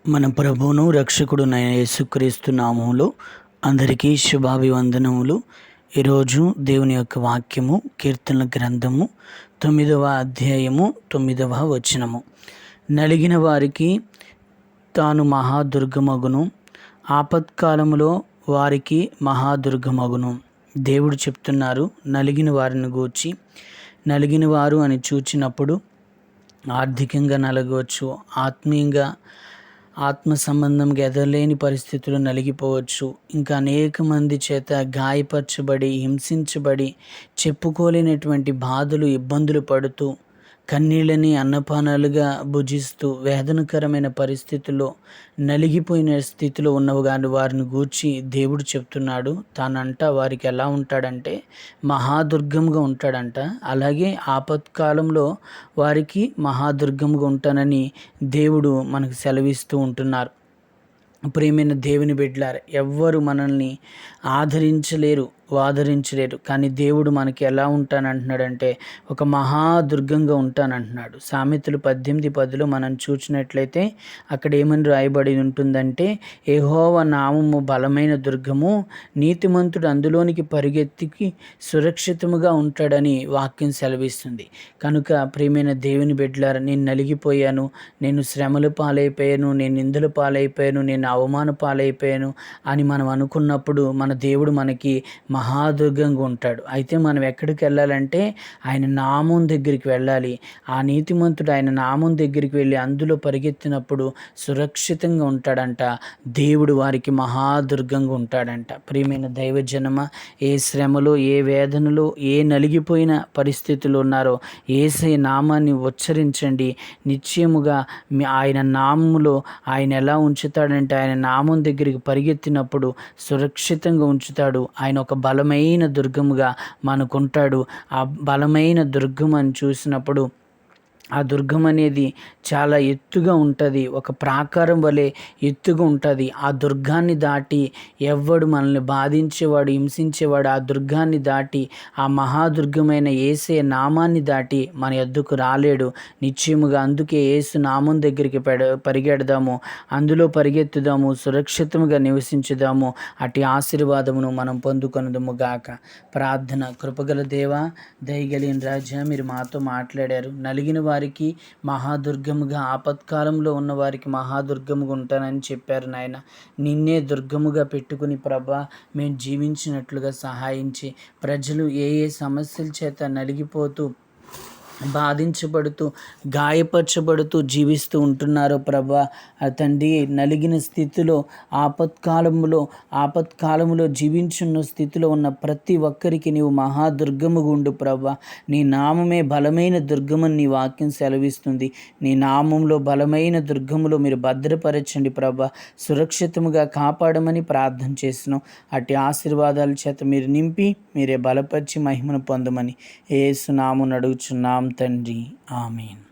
మన ప్రభువును రక్షకుడునైన యేసుక్రీస్తు నామములో అందరికీ శుభాభివందనములు. ఈరోజు దేవుని యొక్క వాక్యము కీర్తనల గ్రంథము 9వ అధ్యాయము 9వ వచనము. నలిగిన వారికి తాను మహాదుర్గమగును, ఆపత్కాలములో వారికి మహాదుర్గమగును. దేవుడు చెప్తున్నారు నలిగిన వారిని గూర్చి. నలిగిన వారు అని చూచినప్పుడు ఆర్థికంగా నలగవచ్చు, ఆత్మీయంగా ఆత్మ సంబంధంగా ఎదలేని పరిస్థితులు నలిగిపోవచ్చు. ఇంకా అనేక మంది చేత గాయపరచబడి, హింసించబడి, చెప్పుకోలేనటువంటి బాధలు, ఇబ్బందులు పడుతూ, కన్నీళ్ళని అన్నపానాలుగా భుజిస్తూ, వేదనకరమైన పరిస్థితుల్లో నలిగిపోయిన స్థితిలో ఉన్నవి వారిని గూర్చి దేవుడు చెప్తున్నాడు. తానంట వారికి ఎలా ఉంటాడంటే మహాదుర్గంగా ఉంటాడంట. అలాగే ఆపత్కాలంలో వారికి మహాదుర్గంగా ఉంటానని దేవుడు మనకు సెలవిస్తూ ఉంటున్నారు. ప్రియమైన దేవుని బిడ్డలారా, ఎవ్వరు మనల్ని ఆదరించలేరు, కానీ దేవుడు మనకి ఎలా ఉంటానంటున్నాడంటే ఒక మహాదుర్గంగా ఉంటానంటున్నాడు. సామెతలు 18:10 మనం చూసినట్లయితే అక్కడ ఏమని రాయబడి ఉంటుందంటే, యెహోవా నామము బలమైన దుర్గము, నీతిమంతుడు అందులోనికి పరిగెత్తికి సురక్షితముగా ఉంటాడని వాక్యం సెలవిస్తుంది. కనుక ప్రియమైన దేవుని బిడ్డలారా, నేను నలిగిపోయాను, నేను శ్రమల పాలైపోయాను, నేను నిందల పాలైపోయాను, నేను అవమాన పాలైపోయాను అని మనం అనుకున్నప్పుడు మన దేవుడు మనకి మహాదుర్గంగా ఉంటాడు. అయితే మనం ఎక్కడికి వెళ్ళాలంటే ఆయన నామం దగ్గరికి వెళ్ళాలి. ఆ నీతిమంతుడు ఆయన నామం దగ్గరికి వెళ్ళి అందులో పరిగెత్తినప్పుడు సురక్షితంగా ఉంటాడంట. దేవుడు వారికి మహాదుర్గంగా ఉంటాడంట. ప్రియమైన దైవజనమ, ఏ శ్రమలో, ఏ వేదనలో, ఏ నలిగిపోయిన పరిస్థితులు ఉన్నారో యేసయ్య నామాన్ని ఉచ్చరించండి. నిశ్చయముగా ఆయన నామములో ఆయన ఎలా ఉంచుతాడంటే ఆయన నామం దగ్గరికి పరిగెత్తినప్పుడు సురక్షితంగా ఉంచుతాడు. ఆయన ఒక బలమైన దుర్గముగా మనకుంటాడు. ఆ బలమైన దుర్గం అని చూసినప్పుడు ఆ దుర్గం అనేది చాలా ఎత్తుగా ఉంటుంది, ఒక ప్రాకారం వలె ఎత్తుగా ఉంటుంది. ఆ దుర్గాన్ని దాటి ఎవ్వడు మనల్ని బాధించేవాడు, హింసించేవాడు ఆ దుర్గాన్ని దాటి, ఆ మహాదుర్గమైన యేసయ్య నామాన్ని దాటి మన యొద్దకు రాలేడు. నిశ్చయముగా అందుకే యేసు నామం దగ్గరికి పరిగెడదాము, అందులో పరిగెత్తుదాము, సురక్షితంగా నివసించుదాము. అటు ఆశీర్వాదమును మనం పొందుకొనుదుము గాక. ప్రార్థన. కృపగల దేవా, దయగలిగిన రాజా, మీరు మాతో మాట్లాడారు. నలిగిన వారికి మహాదుర్గముగా, ఆపత్కాలంలో ఉన్న వారికి మహాదుర్గముగా ఉంటానని చెప్పారు నాయన. నిన్నే దుర్గముగా పెట్టుకుని ప్రభా మేము జీవించినట్లుగా సహాయించి, ప్రజలు ఏ ఏ సమస్యల చేత నలిగిపోతూ, బాధించబడుతూ, గాయపరచబడుతూ జీవిస్తూ ఉంటున్నారో ప్రభా తండ్రి, నలిగిన స్థితిలో, ఆపత్కాలములో జీవించున్న స్థితిలో ఉన్న ప్రతి ఒక్కరికి నీవు మహాదుర్గముగా ఉండు ప్రభా. నీ నామమే బలమైన దుర్గమని నీ వాక్యం సెలవిస్తుంది. నీ నామంలో బలమైన దుర్గములో మీరు భద్రపరచండి ప్రభా, సురక్షితముగా కాపాడమని ప్రార్థన చేసినాం. అట్టి ఆశీర్వాదాల చేత మీరు నింపి మీరే బలపరిచి మహిమను పొందమని యేసు నామమున అడుగుచున్నాం తండ్రి. ఆమేన్.